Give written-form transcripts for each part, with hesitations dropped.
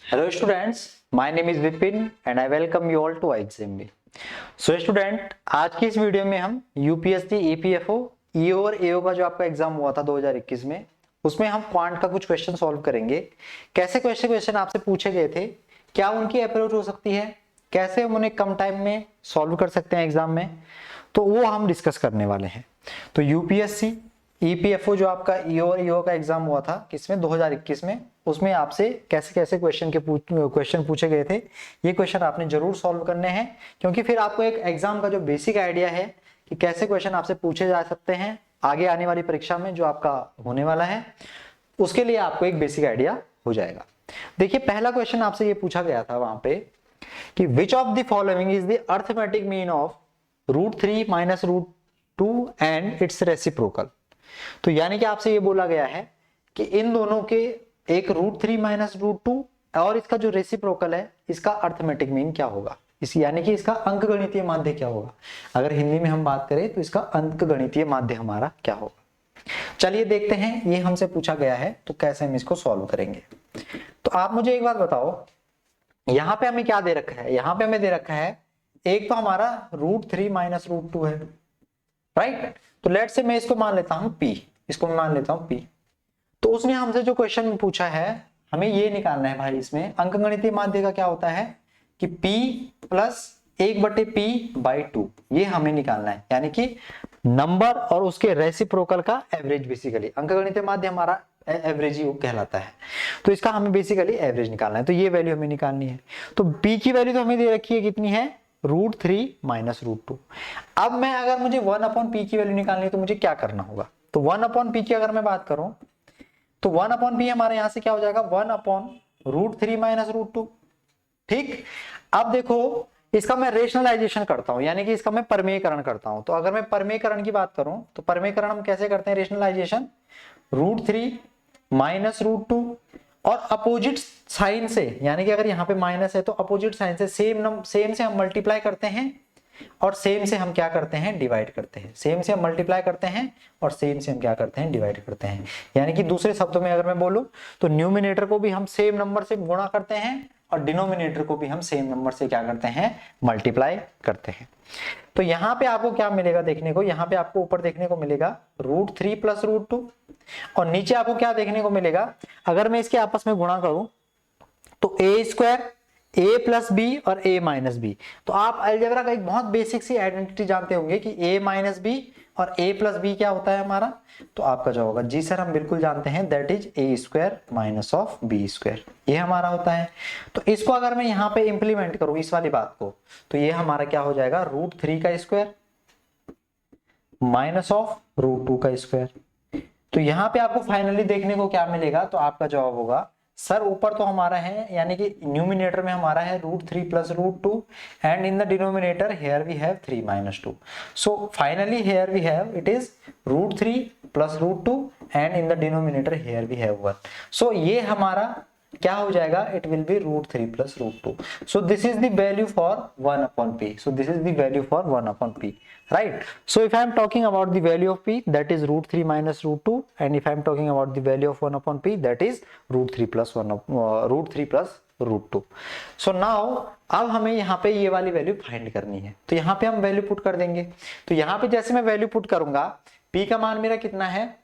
Hello students, my name is Vipin and I welcome you all to IXMB. So student, आज की इस video में हम UPSC EPFO EO और एओ का जो आपका एग्जाम हुआ था 2021 में, उसमें हम क्वांट का कुछ क्वेश्चन सॉल्व करेंगे। कैसे क्वेश्चन आपसे पूछे गए थे, क्या उनकी अप्रोच हो सकती है, कैसे हम उन्हें कम टाइम में सॉल्व कर सकते हैं एग्जाम में, तो वो हम डिस्कस करने वाले हैं। तो यूपीएससी ईपीएफओ जो आपका ईओ और ईओ का एग्जाम हुआ था किसमें 2021 में, उसमें आपसे कैसे कैसे क्वेश्चन पूछे गए थे, ये क्वेश्चन आपने जरूर सॉल्व करने हैं, क्योंकि फिर आपको एक एग्जाम का जो बेसिक आइडिया है कि कैसे क्वेश्चन आपसे पूछे जा सकते हैं आगे आने वाली परीक्षा में जो आपका होने वाला है, उसके लिए आपको एक बेसिक आइडिया हो जाएगा। देखिए, पहला क्वेश्चन आपसे ये पूछा गया था वहां पे कि which of the following is the arithmetic mean of √3 - √2 and it's reciprocal. तो यानी कि आपसे ये बोला गया है कि इन दोनों के एक √3 - √2 और इसका जो रेसिप्रोकल है, इसका अर्थमेटिक मीन क्या होगा, इस यानी कि इसका अंकगणितीय माध्य क्या होगा। अगर हिंदी में हम बात करें तो इसका अंकगणितीय माध्य हमारा क्या होगा। चलिए देखते हैं, ये हमसे पूछा गया है तो कैसे हम इसको सॉल्व करेंगे। तो आप मुझे एक बात बताओ, यहां पे हमें क्या दे रखा है, यहां पे हमें दे रखा है एक तो हमारा √3 - √2 है, राइट। तो लेट से मैं इसको मान लेता हूं P, इसको मैं मान लेता हूं P। तो उसने हमसे जो क्वेश्चन पूछा है, हमें ये निकालना है भाई, इसमें अंकगणितीय माध्य का क्या होता है कि P प्लस 1/P/2, ये हमें निकालना है, यानी कि नंबर और उसके रेसिप्रोकल का एवरेज। बेसिकली अंकगणितीय माध्य हमारा एवरेज ही कहलाता है, तो इसका हमें बेसिकली एवरेज निकालना है, तो ये वैल्यू हमें निकालनी है। तो P की वैल्यू तो हमें दे रखी है, कितनी है, √3 - √2। अब मैं अगर मुझे 1/P की वैल्यू निकालनी है तो मुझे क्या करना होगा। तो 1/P की अगर मैं बात करूं तो 1/P हमारे यहां से क्या हो जाएगा, 1/√3 - √2। ठीक, अब देखो इसका मैं रेशनलाइजेशन करता हूं, यानी कि इसका मैं परमेयकरण करता हूं। तो अगर मैं परमेयकरण की बात करूं तो परमेयकरण हम कैसे करते हैं, रेशनलाइजेशन √3 - √2 और अपोजिट साइन से, यानी कि अगर यहाँ पे माइनस है तो अपोजिट साइन से सेम से हम मल्टीप्लाई करते हैं और सेम से हम क्या करते हैं, डिवाइड करते हैं। सेम से हम मल्टीप्लाई करते हैं और सेम से हम क्या करते हैं, डिवाइड करते हैं। यानी कि दूसरे शब्दों में अगर मैं बोलूं तो न्यूमिनेटर को भी हम सेम नंबर से गुणा करते हैं और डिनोमिनेटर को भी हम सेम नंबर से क्या करते हैं, मल्टीप्लाई करते हैं। तो यहाँ पे आपको क्या मिलेगा देखने को, यहाँ पे आपको ऊपर देखने को मिलेगा √3 + √2 और नीचे आपको क्या देखने को मिलेगा, अगर मैं इसके आपस में गुणा करूं तो a², a+b और a-b। तो आप अलजेब्रा का एक बहुत बेसिक सी आइडेंटिटी जानते होंगे कि a-b और a+b क्या होता है हमारा। तो आपका जो होगा, जी सर हम बिल्कुल जानते हैं, दैट इज a² - b², ये हमारा होता है। तो इसको अगर मैं यहाँ पे इंप्लीमेंट करूं इस वाली बात को, तो ये हमारा क्या हो जाएगा, √3² - √2²। तो यहाँ पे आपको फाइनली देखने को क्या मिलेगा, तो आपका जवाब होगा, सर ऊपर तो हमारा है, यानी कि न्यूमिनेटर में हमारा है √3 + √2 and in the denominator here we have 3 - 2। So finally here we have it is √3 + √2 and in the denominator here we have 1। So ये हमारा क्या हो जाएगा, it will be √3 + √2। So this is the value for 1/P। So this is the value for 1/P, right? So if I am talking about the value of P, that is √3 - √2, and if I am talking about the value of 1/P, that is √3 + √2। So now अब हमें यहाँ पे ये वाली value find करनी है, तो यहाँ पे हम वैल्यू पुट कर देंगे। तो यहाँ पे जैसे मैं वैल्यू पुट करूंगा, P का मान मेरा कितना है,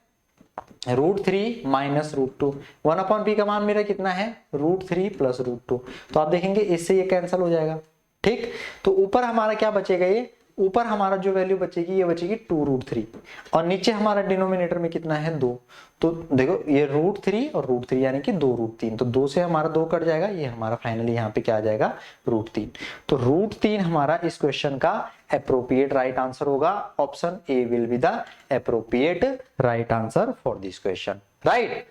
√3 - √2, 1/P का मान मेरा कितना है, √3 + √2। तो आप देखेंगे इससे ये कैंसिल हो जाएगा। ठीक, तो ऊपर हमारा क्या बचेगा, ये ऊपर हमारा जो वैल्यू बचेगी, ये बचेगी 2√3 और नीचे हमारा डिनोमिनेटर में कितना है, 2। तो देखो ये √3 और √3 यानी कि 2√3, तो 2 से हमारा 2 कट जाएगा, ये हमारा फाइनली यहाँ पे क्या आ जाएगा, √3। तो √3 हमारा इस क्वेश्चन का एप्रोप्रिएट राइट आंसर होगा। Option A will be the appropriate right answer for this question, right.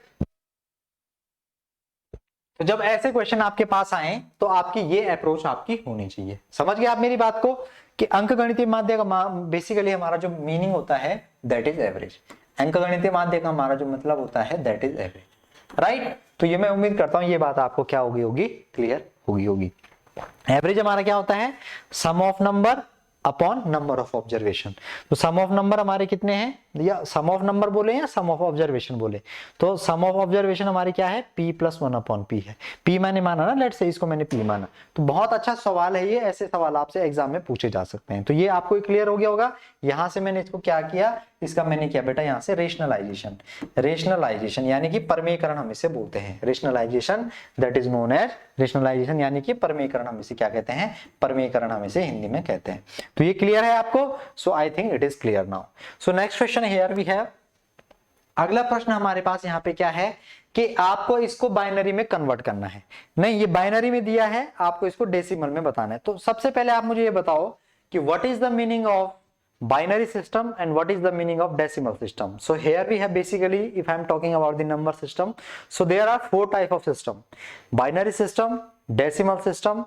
तो जब ऐसे क्वेश्चन आपके पास आए तो आपकी ये अप्रोच आपकी होनी चाहिए। समझ गए आप मेरी बात को कि अंकगणितीय माध्य का बेसिकली हमारा जो मीनिंग होता है दैट इज एवरेज। अंकगणितीय माध्य का हमारा जो मतलब होता है दैट इज एवरेज, राइट। तो ये मैं उम्मीद करता हूं ये बात आपको क्या होगी, क्लियर होगी। एवरेज हमारा क्या होता है, sum of number upon number of observation. तो सम ऑफ नंबर हमारे कितने हैं, या सम ऑफ नंबर बोले या सम ऑफ ऑब्जर्वेशन बोले, तो सम ऑफ ऑब्जर्वेशन हमारी क्या है, p प्लस 1 अपॉन p है। p मैंने माना ना, लेट से इसको मैंने p माना। तो बहुत अच्छा सवाल है ये, ऐसे सवाल आपसे एग्जाम में पूछे जा सकते हैं। तो ये आपको क्लियर हो गया होगा। यहां से मैंने इसको क्या किया, इसका मैंने किया बेटा यहाँ से रेशनलाइजेशन। रेशनलाइजेशन यानी कि परमीकरण हम इसे बोलते हैं, rationalization that is known as rationalization, यानी कि परमीकरण हम इसे क्या कहते हैं, परमीकरण हम इसे हिंदी में कहते हैं। तो ये क्लियर है आपको, so I think it is clear now. So next question here we have, अगला प्रश्न हमारे पास यहाँ पे क्या है कि आपको इसको बाइनरी में कन्वर्ट करना है। नहीं, ये बाइनरी में दिया है, आपको इसको डेसिमल में बताना है। तो सबसे पहले आप मुझे ये बताओ कि what is the meaning of binary system and what is the meaning of decimal system. So here we have basically, if I am talking about the number system, so there are 4 type of system: binary system, decimal system,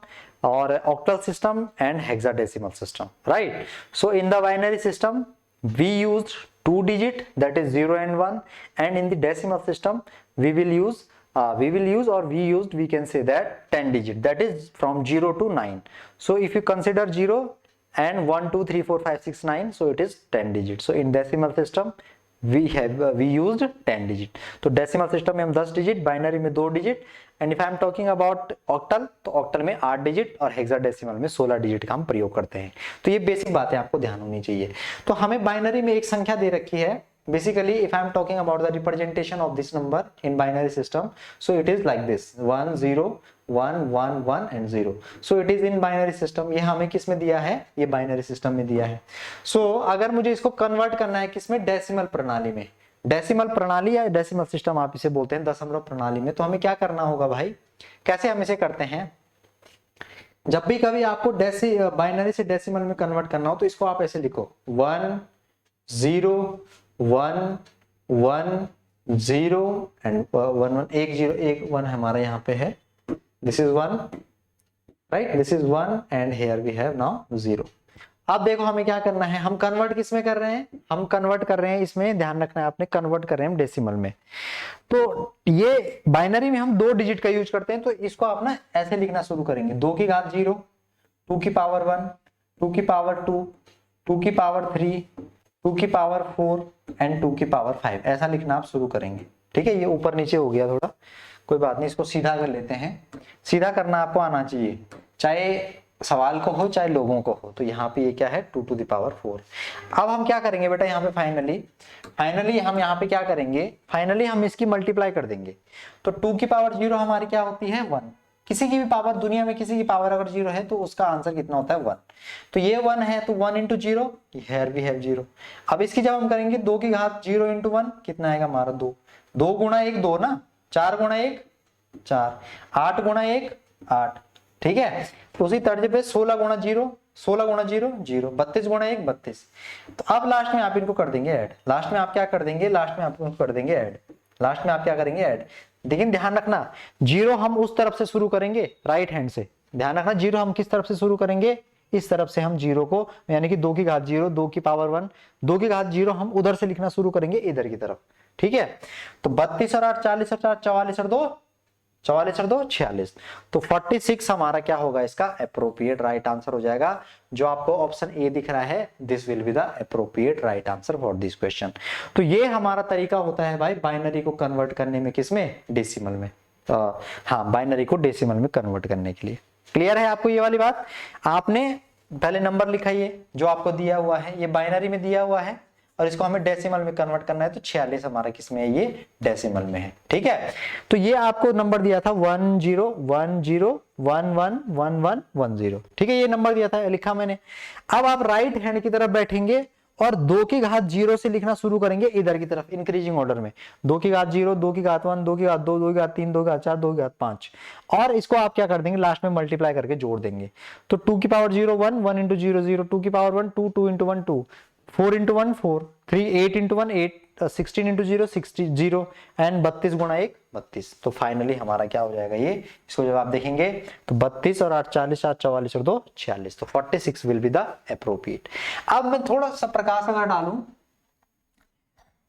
or octal system, and hexadecimal system, right? So in the binary system we used 2 digit, that is 0 and 1, and in the decimal system we will use we used, we can say that 10 digit, that is from 0 to 9. So if you consider 0 and 1 2 3 4 5 6 9, so it is 10 digit. So in decimal system we used 10 digit. तो decimal system में हम 10 digit, binary में 2 digit, and if I am talking about octal, तो octal में 8 digit और hexadecimal में 16 digit का हम प्रयोग करते हैं। तो ये बेसिक बातें आपको ध्यान होनी चाहिए। तो हमें बाइनरी में एक संख्या दे रखी है। Basically, if I am talking about the representation of this number in binary system, so it is like this: 1 0 1 1 1 and 0. So it is in binary system. ये हमें किस में दिया है, ये binary system में दिया है। So अगर मुझे इसको कन्वर्ट करना है किसमें, डेसिमल प्रणाली में, डेसिमल प्रणाली या डेसिमल सिस्टम आप इसे बोलते हैं, दशमलव प्रणाली में, तो हमें क्या करना होगा भाई, कैसे हम इसे करते हैं। जब भी कभी आपको बाइनरी से डेसिमल में कन्वर्ट करना हो तो इसको आप ऐसे लिखो: 1 0 1 1 0 एंड 1 1 1 0 1 1 हमारा यहाँ पे है, this is 1, right, this is 1 and here we have now 0। अब देखो हमें क्या करना है, हम कन्वर्ट किस में कर रहे हैं, हम कन्वर्ट कर रहे हैं, इसमें ध्यान रखना है आपने, कन्वर्ट कर रहे हैं डेसिमल में। तो ये बाइनरी में हम 2 डिजिट का यूज करते हैं, तो इसको आप ना ऐसे लिखना शुरू करेंगे: 2 की घात 0, 2 की पावर 1, 2 की पावर 2, 2 की पावर 3, 2 की पावर 4 एंड 2 की पावर 5, ऐसा लिखना आप शुरू करेंगे। ठीक है, ये ऊपर नीचे हो गया थोड़ा, कोई बात नहीं, इसको सीधा कर लेते हैं। सीधा करना आपको आना चाहिए, चाहे सवाल को हो चाहे लोगों को हो। तो यहाँ पे ये क्या है, 2 टू द पावर 4। अब हम क्या करेंगे बेटा, यहाँ पे फाइनली हम यहाँ पे क्या करेंगे, फाइनली हम इसकी मल्टीप्लाई कर देंगे। तो 2 की पावर 0 हमारी क्या होती है, 1। किसी की भी पावर, दुनिया में किसी की पावर अगर 0 है तो उसका आंसर कितना होता है, 1। तो ये 1 है, तो 1 इंटू 0, हियर वी हैव 0। अब इसकी जब हम करेंगे 2 की घात 0 इंटू 1, कितना आएगा हमारा 2। 2 गुणा 1 2 ना, 4 गुणा 1 4, 8 गुणा 1 8। ठीक है, तो उसी तर्ज पे 16 गुणा 0 16 गुणा 0 0, 32 गुणा 1 32। तो अब लास्ट में आप इनको कर देंगे ऐड, लास्ट में आप क्या कर देंगे, लास्ट में आप इनको कर देंगे ऐड, लास्ट में आप क्या करेंगे, ऐड। लेकिन ध्यान रखना, 0 हम उस तरफ से शुरू करेंगे, राइट हैंड से। ध्यान रखना, 0 हम किस तरफ से शुरू करेंगे, इस तरफ से हम 0 को, यानी कि 2 की घात 0, 2 की पावर 1, 2 की घात 0 हम उधर से लिखना शुरू करेंगे, इधर की तरफ। ठीक है, तो 32 और 8 40 और 4 44 और 2 44 और 2 46। तो 46 हमारा क्या होगा, इसका एप्रोप्रिएट राइट आंसर हो जाएगा। जो आपको ऑप्शन ए दिख रहा है, this will be the appropriate right answer for this question. तो ये हमारा तरीका होता है भाई बाइनरी को कन्वर्ट करने में, किसमें, डेसिमल में। हाँ, बाइनरी को डेसिमल में कन्वर्ट करने के लिए। क्लियर है आपको ये वाली बात। आपने पहले नंबर लिखा, ये जो आपको दिया हुआ है ये बाइनरी में दिया हुआ है, और इसको हमें डेसिमल में कन्वर्ट करना है। तो 46 हमारा किसमें है, ये डेसिमल में है। ठीक है, तो ये आपको नंबर दिया था 1 0 1 0 1 1 1 1 1 0। ठीक है, ये नंबर दिया था, लिखा मैंने। अब आप राइट हैंड की तरफ बैठेंगे और 2 की घात 0 से लिखना शुरू करेंगे, इधर की तरफ इंक्रीजिंग ऑर्डर में। 2 की घात 0, 2 की घात 1, 2 की घात 2, 2 की घात 3, 2 की घात 4, 2 की घात 5, और इसको आप क्या कर देंगे, लास्ट में मल्टीप्लाई करके जोड़ देंगे। तो 2 की पावर 0 1, 1 इंटू 0 0, 2 की power 1 2, 2 into 1 2, 4 into 1 4, 3 8 into 1 8, 16 into 0 60 0, and 32 गुणा 1 32। तो फाइनली हमारा क्या हो जाएगा, ये इसको जब आप देखेंगे तो 32 और 8 40, 8 44 और 2 46। तो 46 विल बी द एप्रोप्रिएट। अब मैं थोड़ा सा प्रकाश अगर डालूं,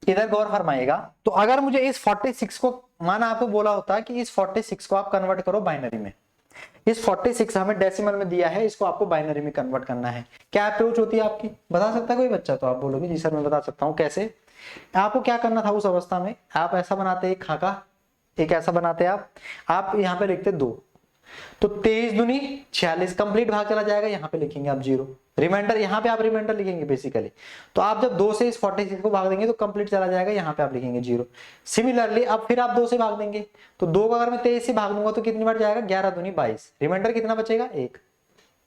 इधर गौर फरमाइएगा। तो अगर मुझे इस 46 को, माना आपको बोला होता है कि इस 46 को आप कन्वर्ट करो बाइनरी में, इस 46 हमें डेसिमल में दिया है, इसको आपको बाइनरी में कन्वर्ट करना है। क्या अप्रोच होती है आपकी, बता सकता है कोई बच्चा? तो आप बोलोगे जी सर मैं बता सकता हूँ। कैसे? आपको क्या करना था उस अवस्था में, आप ऐसा बनाते एक खाका, एक ऐसा बनाते आप यहाँ पे लिखते 2, तो 23 दूनी 46, कंप्लीट भाग चला जाएगा, यहाँ पे लिखेंगे आप 0, रिमाइंडर यहाँ पे आप रिमाइंडर लिखेंगे बेसिकली। तो आप जब 2 से इस 46 को भाग देंगे तो कंप्लीट चला जाएगा, यहाँ पे आप लिखेंगे 0। सिमिलरली अब फिर आप 2 से भाग देंगे, तो 2 को अगर मैं 23 से भाग दूंगा तो कितनी बार जाएगा, 11 दूनी 22, रिमाइंडर कितना बचेगा 1।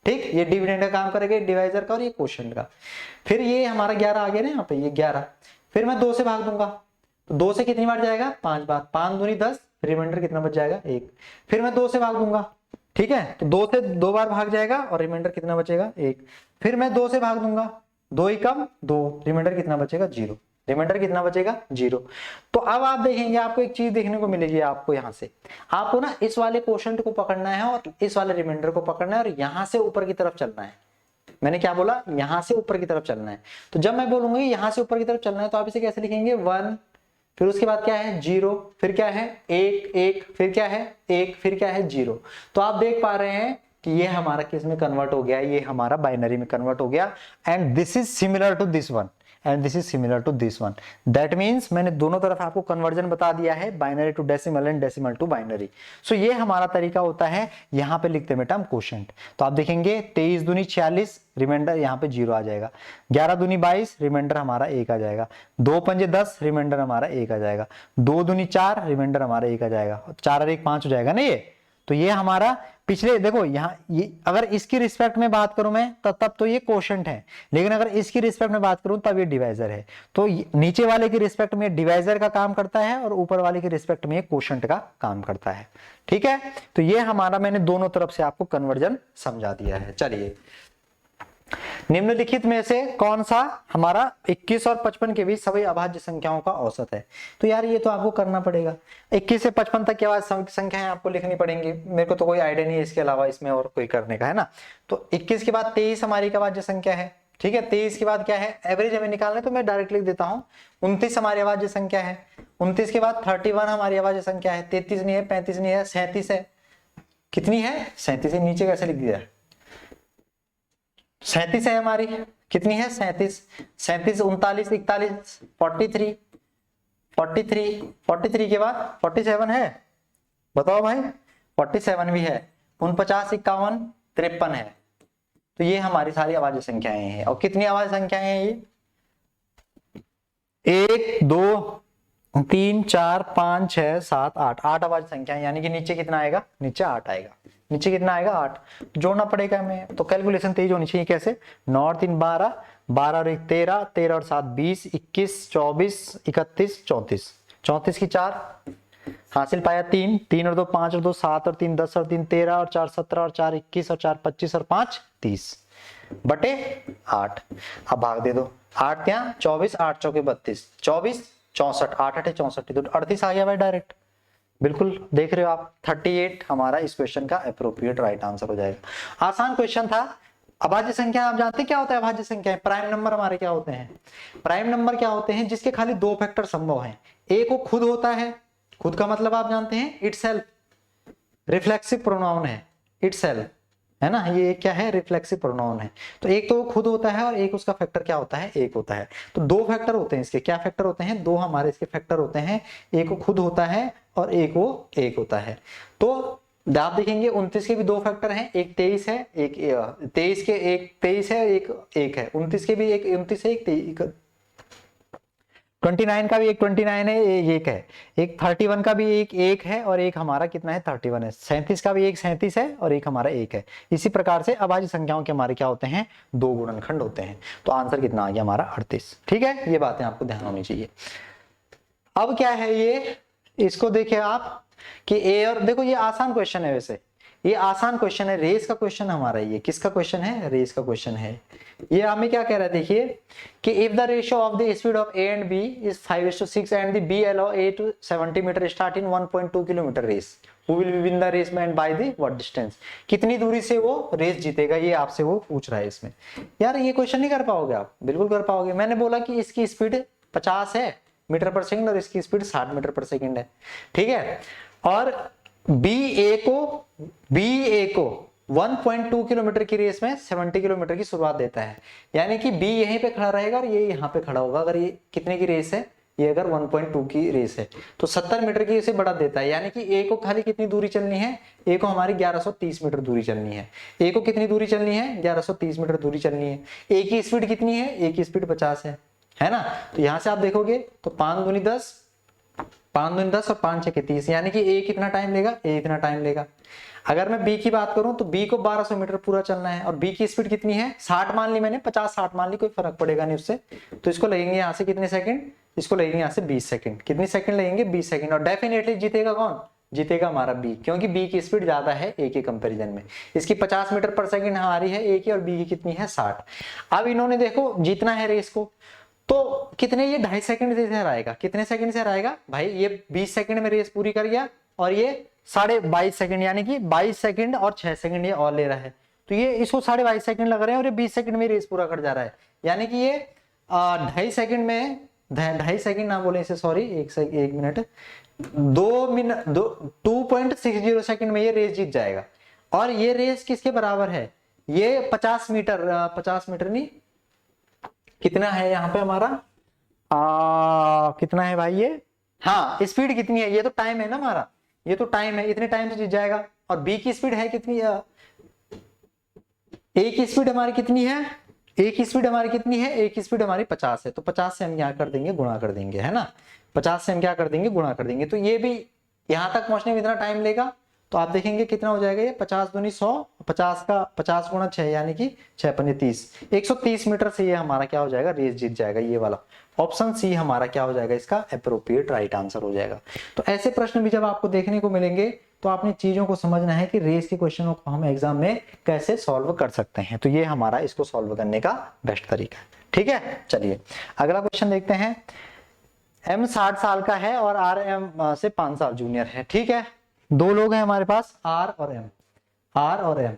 ठीक, ये डिविडेंड का काम करेगा, डिवाइजर का और ये क्वोशिएंट का। फिर ये हमारा 11 आ गया ना यहाँ पे, ये 11, फिर मैं 2 से भाग दूंगा, तो 2 से कितनी बार जाएगा, 5 बार, 5 दूनी 10, रिमाइंडर कितना बच जाएगा 1। फिर मैं 2 से भाग दूंगा, ठीक है, तो 2 से 2 बार भाग जाएगा और रिमाइंडर कितना बचेगा 1। फिर मैं 2 से भाग दूंगा, 2 ही कम 2, रिमाइंडर कितना बचेगा 0, रिमाइंडर कितना बचेगा 0। तो अब आप देखेंगे आपको एक चीज देखने को मिलेगी, आपको यहाँ से आपको ना इस वाले क्वोशिएंट को पकड़ना है और इस वाले रिमाइंडर को पकड़ना है और यहाँ से ऊपर की तरफ चलना है। मैंने क्या बोला, यहाँ से ऊपर की तरफ चलना है। तो जब मैं बोलूंगा यहाँ से ऊपर की तरफ चलना है तो आप इसे कैसे लिखेंगे, 1, फिर उसके बाद क्या है 0, फिर क्या है 1 1, फिर क्या है 1, फिर क्या है 0। तो आप देख पा रहे हैं कि ये हमारा किस में कन्वर्ट हो गया, ये हमारा बाइनरी में कन्वर्ट हो गया। And this is similar to this one and this is similar to this one. That means मैंने दोनों तरफ आपको कन्वर्जन बता दिया है, binary to decimal and decimal to binary. So ये हमारा तरीका होता है, यहाँ पे लिखते हैं बेटा हम क्वोशिएंट। तो आप देखेंगे 23 दूनी 46, रिमाइंडर यहाँ पे 0 आ जाएगा, 11 दूनी 22, रिमाइंडर हमारा 1 आ जाएगा, 2 पंजे 10, रिमाइंडर हमारा 1 आ जाएगा, 2 दूनी 4, रिमाइंडर हमारा 1 आ जाएगा, 4 और 1 5 हो जाएगा ना ये। तो ये हमारा पिछले देखो यहाँ ये अगर इसकी रिस्पेक्ट में बात करूं मैं तब तो ये क्वोशिएंट है, लेकिन अगर इसकी रिस्पेक्ट में बात करूं तब ये डिवाइजर है। तो नीचे वाले की रिस्पेक्ट में डिवाइजर का काम करता है और ऊपर वाले की रिस्पेक्ट में क्वोशिएंट का काम करता है। ठीक है, तो ये हमारा मैंने दोनों तरफ से आपको कन्वर्जन समझा दिया है। चलिए, निम्नलिखित में से कौन सा हमारा 21 और 55 के बीच सभी अभाज्य संख्याओं का औसत है? तो यार ये तो आपको करना पड़ेगा, 21 से 55 तक की अभाज्य संख्याएं आपको लिखनी पड़ेंगी। मेरे को तो कोई आइडिया नहीं है इसके अलावा इसमें और कोई करने का, है ना। तो 21 के बाद 23 हमारी अभाज्य संख्या है, ठीक है। 23 के बाद क्या है, एवरेज हमें निकालना है तो मैं डायरेक्ट लिख देता हूँ। 29 हमारी अभाज्य संख्या है, 29 के बाद 31 हमारी अभाज्य संख्या है, 33 नहीं है, 35 नहीं है, 37 है। कितनी है, 37 है। नीचे कैसे लिख दिया, 37 है हमारी, कितनी है 37, 39 41 41 43 43 के बाद 47 है, बताओ भाई 47 भी है, 49 51 53 है। तो ये हमारी सारी अभाज्य संख्याएं हैं। और कितनी अभाज्य संख्याएं हैं ये, 1 2 3 4 5 6 7 8, 8 अभाज्य संख्याएं, यानी कि नीचे कितना आएगा, नीचे 8 आएगा। नीचे कितना आएगा 8, जोड़ना पड़ेगा हमें, तो कैलकुलेशन तेज होनी चाहिए। कैसे, 9 और 3 12, 12 और 1 13, 13 और 7 20, 21 24 31 34, 34 की 4 हासिल पाया 3, 3 और 2 5 और 2 7 और 3 10 और 3 13 और 4 17 और 4 21 और 4 25 और 5 30 बटे 8। अब भाग दे दो, 8 यहाँ 24, 8 चौके 32, 24 64, 8 8 64, तो 38 आ गया भाई डायरेक्ट। बिल्कुल देख रहे हो आप, 38 हमारा इस क्वेश्चन का एप्रोप्रिएट राइट आंसर हो जाएगा। आसान क्वेश्चन था। अभाज्य संख्या आप जानते हैं क्या होता है अभाज्य संख्या, प्राइम नंबर हमारे क्या होते हैं, प्राइम नंबर क्या होते हैं, जिसके खाली 2 फैक्टर संभव हैं। एक वो खुद होता है, खुद का मतलब आप जानते हैं इटसेल्फ, रिफ्लेक्सिव प्रोनाउन है इटसेल्फ, है ना, ये क्या है, रिफ्लेक्सिव प्रोनाउन है। तो एक तो वो खुद होता है और एक उसका फैक्टर क्या होता है, एक होता है। तो 2 फैक्टर होते हैं इसके, क्या फैक्टर होते हैं, 2 हमारे इसके फैक्टर होते हैं, एक वो खुद होता है और एक वो एक होता है। तो आप देखेंगे 29 के भी 2 फैक्टर हैं, एक 23 है, एक 23 के एक 23 है, एक है, 29 के भी एक 29 है, एक 29 का भी एक 29 है, एक है, एक 31 का भी एक है और एक हमारा कितना है 31 है, 37 का भी एक 37 है और एक हमारा एक है। इसी प्रकार से अभाज्य संख्याओं के हमारे क्या होते हैं, 2 गुणनखंड होते हैं। तो आंसर कितना आ गया हमारा 38। ठीक है, ये बातें आपको ध्यान होनी चाहिए। अब क्या है ये, इसको देखिए आप कि ए और देखो ये आसान क्वेश्चन है, वैसे ये आसान क्वेश्चन है, रेस का क्वेश्चन हमारा, ये किसका क्वेश्चन है, रेस का क्वेश्चन है। ये हमें क्या कह रहा है, देखिए कि if the ratio of the speed of A and B is 5:6 and the B allow A to 70 metre start in 1.2 kilometre race, who will win the race and by the what distance, कितनी दूरी से वो race जीतेगा, ये आपसे वो पूछ रहा है इसमें। यार ये क्वेश्चन नहीं कर पाओगे आप, बिल्कुल कर पाओगे। मैंने बोला कि इसकी स्पीड 50 है मीटर पर सेकंड और इसकी स्पीड 60 मीटर पर सेकंड है, ठीक है। और बी ए को 1.2 किलोमीटर की रेस में 70 किलोमीटर की शुरुआत देता है, यानी कि बी यहीं पे खड़ा रहेगा और ये यहाँ पे खड़ा होगा। अगर ये कितने की रेस है, ये अगर 1.2 की रेस है तो 70 मीटर की इसे बढ़ा देता है, यानी कि ए को खाली कितनी दूरी चलनी है, ए को हमारी 1130 मीटर दूरी चलनी है। ए को कितनी दूरी चलनी है, 1130 मीटर दूरी चलनी है। ए की स्पीड कितनी है, ए की स्पीड 50 है ना। तो यहां से आप देखोगे तो 5 दूनी 10, 5 दूनी 10 और 5 छके 30, यानी कि ए कितना टाइम लेगा, ए इतना टाइम लेगा। अगर मैं बी की बात करूं तो बी को 1200 मीटर पूरा चलना है और बी की स्पीड कितनी है, 60 मान ली मैंने, 50-60 मान ली, कोई फर्क पड़ेगा नहीं उससे। तो इसको लगेंगे यहाँ से कितने सेकंड, इसको लगेंगे यहाँ से 20 सेकंड। कितने सेकंड लगेंगे, 20 सेकंड। और डेफिनेटली जीतेगा कौन, जीतेगा हमारा बी, क्योंकि बी की स्पीड ज्यादा है ए के कंपैरिजन में। इसकी 50 मीटर पर सेकंड हमारी है ए की और बी की कितनी है 60। अब इन्होंने देखो जीतना है रेस को, तो कितने, ये 2.5 सेकंड से हराएगा। कितने सेकंड से हराएगा भाई, ये 20 सेकंड में रेस पूरी कर गया और ये 22.5 सेकंड, यानी कि 22 सेकंड और 6 सेकंड ये और ले रहा है। तो ये इसको 22.5 सेकंड लग रहे हैं और ये 20 सेकंड में रेस पूरा कर जा रहा है, यानी कि ये 2.5 सेकंड में, 2.5 सेकंड ना बोले इसे, सॉरी, एक मिनट, 2.60 सेकंड में ये रेस जीत जाएगा। और ये रेस किसके बराबर है, ये 50 मीटर, 50 मीटर नहीं, कितना है यहाँ पे हमारा, कितना है भाई ये, हाँ स्पीड कितनी है, ये तो टाइम है ना हमारा, ये तो टाइम है, इतने टाइम से जीत जाएगा। और बी की स्पीड है कितनी, ए की स्पीड हमारी कितनी है, ए की स्पीड हमारी कितनी है, ए की स्पीड हमारी 50 है। तो 50 से हम क्या कर देंगे, गुणा कर देंगे, है ना, 50 से हम क्या कर देंगे, गुणा कर देंगे। तो ये भी यहां तक पहुंचने में इतना टाइम लेगा। तो आप देखेंगे कितना हो जाएगा ये, 50 दूनी 100, 50 का 50 गुणा 6, यानी कि 6 पंजे 30, 130 मीटर से ये हमारा क्या हो जाएगा, रेस जीत जाएगा। ये वाला ऑप्शन सी हमारा क्या हो जाएगा, इसका एप्रोप्रिएट राइट आंसर हो जाएगा। तो ऐसे प्रश्न भी जब आपको देखने को मिलेंगे तो आपने चीजों को समझना है कि रेस के क्वेश्चनों को हम एग्जाम में कैसे सॉल्व कर सकते हैं। तो ये हमारा इसको सॉल्व करने का बेस्ट तरीका है, ठीक है। चलिए अगला क्वेश्चन देखते हैं। एम 60 साल का है और आर एम से 5 साल जूनियर है, ठीक है। दो लोग हैं हमारे पास, आर और एम, आर और एम।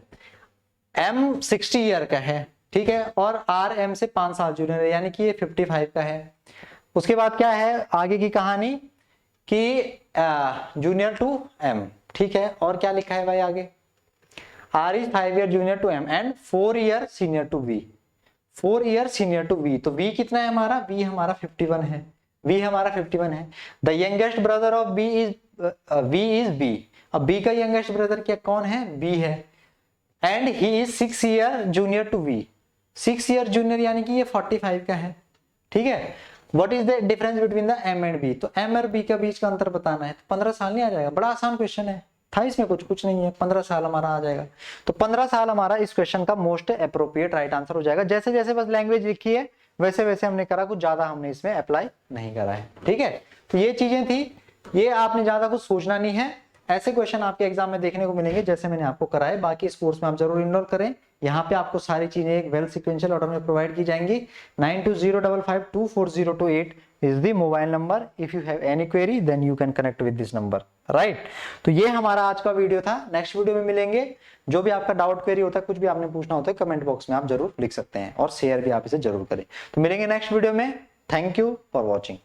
एम 60 ईयर का है, ठीक है, और आर एम से 5 साल जूनियर है, यानी कि ये 55 का है। उसके बाद क्या है आगे की कहानी कि जूनियर टू एम, ठीक है। और क्या लिखा है भाई आगे, R is 5 year junior to M and 4 year senior to V, 4 year senior to V. तो वी कितना है हमारा, वी हमारा 51 है, वी हमारा 51 है। The youngest brother of B is B. अब बी का यंगेस्ट ब्रदर क्या कौन है, बी है। And he is 6 year junior to V, 6 year junior, यानी कि ये 45 का है, ठीक है। What is the difference between the M and B, तो एम और बी का बीच का अंतर बताना है। तो 15 साल नहीं आ जाएगा, बड़ा आसान क्वेश्चन है, था इसमें कुछ नहीं है, 15 साल हमारा आ जाएगा। तो 15 साल हमारा इस क्वेश्चन का मोस्ट एप्रोप्रिएट राइट आंसर हो जाएगा। जैसे जैसे बस लैंग्वेज लिखी है वैसे वैसे हमने करा, कुछ ज्यादा हमने इसमें अप्लाई नहीं करा है, ठीक है। तो ये चीजें थी, ये आपने ज्यादा कुछ सोचना नहीं है। ऐसे क्वेश्चन आपके एग्जाम में देखने को मिलेंगे जैसे मैंने आपको कराए। बाकी इस कोर्स में आप जरूर इनरोल करें, यहाँ पे आपको सारी चीजें एक वेल सिक्वेंशियल ऑर्डर में प्रोवाइड की जाएंगी। 9205524028 is the mobile number. If you have any query then you can connect with this number, right. तो ये हमारा आज का वीडियो था। नेक्स्ट वीडियो में मिलेंगे। जो भी आपका डाउट क्वेरी होता है, कुछ भी आपने पूछना होता है, कमेंट बॉक्स में आप जरूर लिख सकते हैं और शेयर भी आप इसे जरूर करें। तो मिलेंगे नेक्स्ट वीडियो में। Thank you for watching.